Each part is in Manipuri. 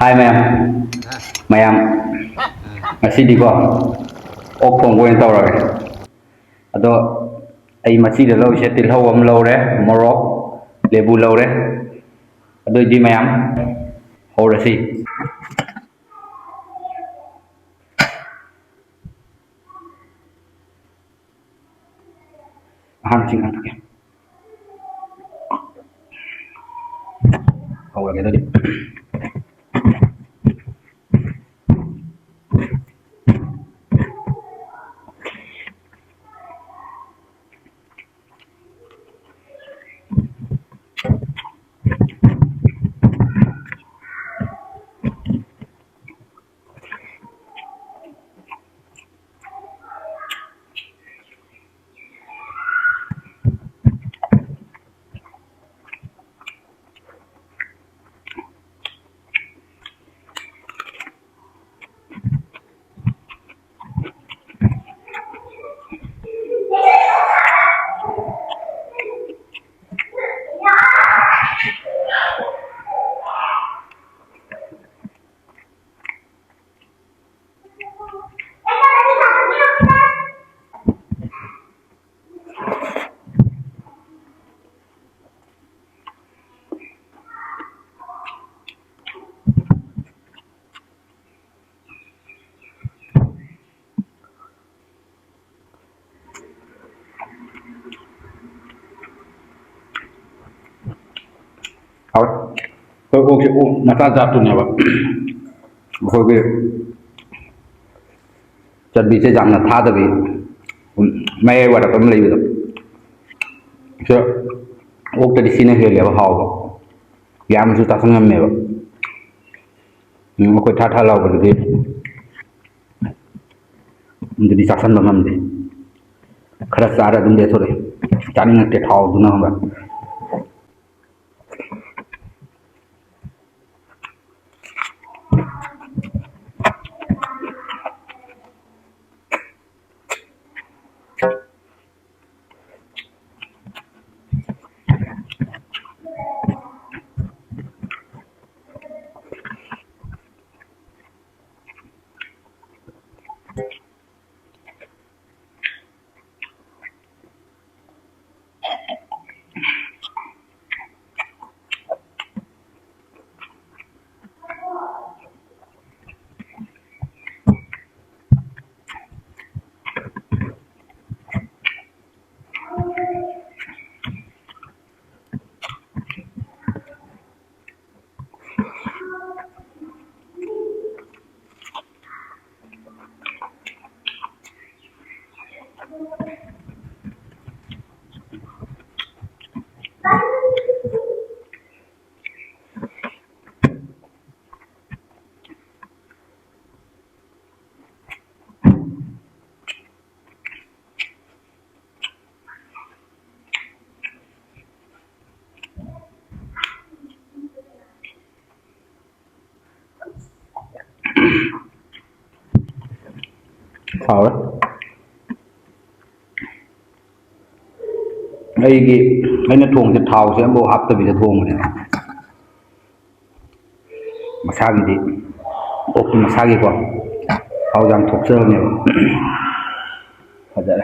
Hai ma'am, masih di kok, opong gue yang tahu lagi. Atau, masih di lau setil hawa melau deh, morok, lebu lau deh. Atau di ma'am, hore sih. Hancing anaknya. Hore gitu deh. Tôi mata jatuhnya pak, bahwa jadi bisa jangan thada tapi, mai wadah pemilih itu, so, waktu di sini heli apa hal, ya mesti tak sengaja mai pak, aku thada lau berarti, menjadi sasaran banget deh, keras ada tuh dia sore, cari ngerti hal tu nama. Sao đấy, đây nó thuồng thịt thào sẽ bộ hấp từ bị thuồng này, massage đi, ốp massage qua, thào rằng thuộc sơ này, phải vậy.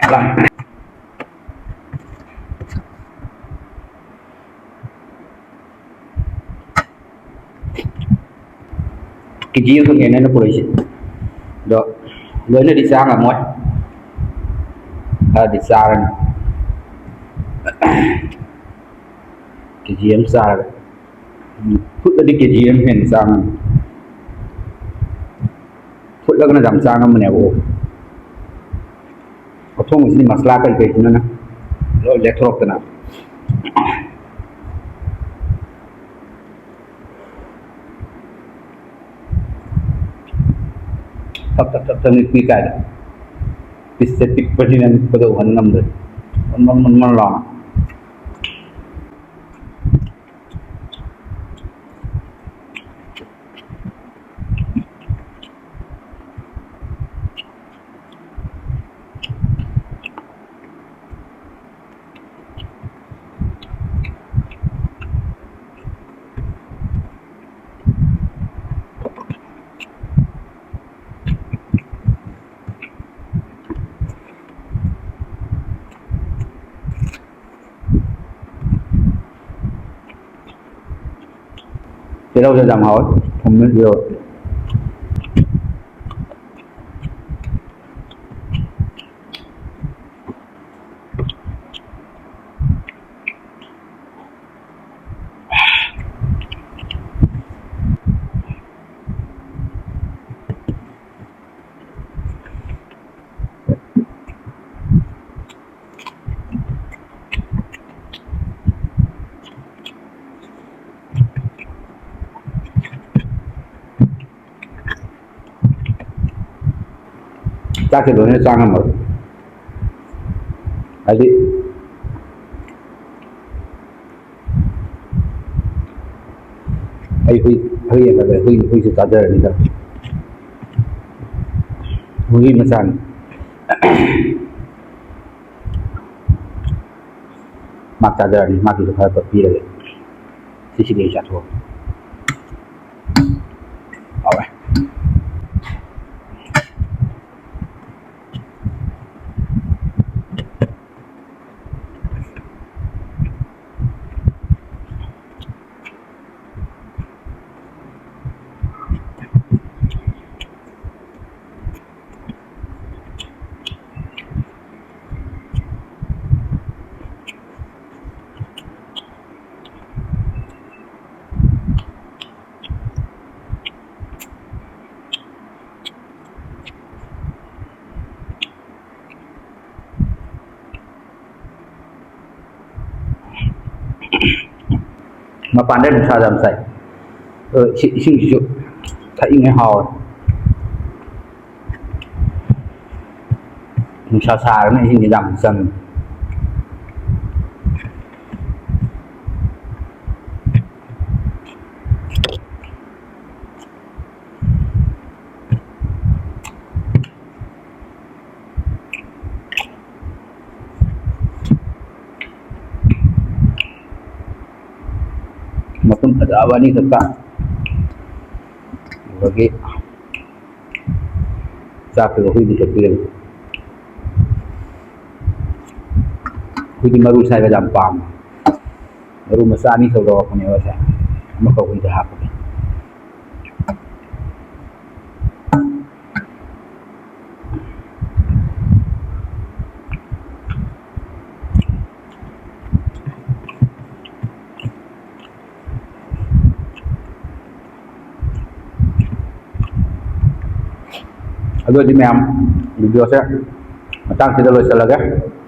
Lại. cái gì không nghe nó bồi gì đó lớn là đi xa mà mỗi đi xa rồi cái gì em xa rồi phút đi cái gì em hiện sang phút là cái giảm sang mình nè bộ có thông gì mà slack cái gì nữa nè rồi lẹ thôi cái nào tập đi cái đó specific pertinent pada one number one long thì đâu sẽ giảm hỏi không biết rồi chắc thì đối với sang là một đấy đi huy là về huy sự tạt đi đâu huy mà sang mặc tạt đi mặc thì phải tập đi rồi xí đi chặt thôi alright mà pandai nusa jam sai sing thay nghe hò nusa xa cái này hình jam sân matum ada awani tetap bagi satu hui di kecil hui di maru saya gampang maru masani kalau punya wasa maka hui dah apa Aduh di mem video saya matang sudah lolos lagi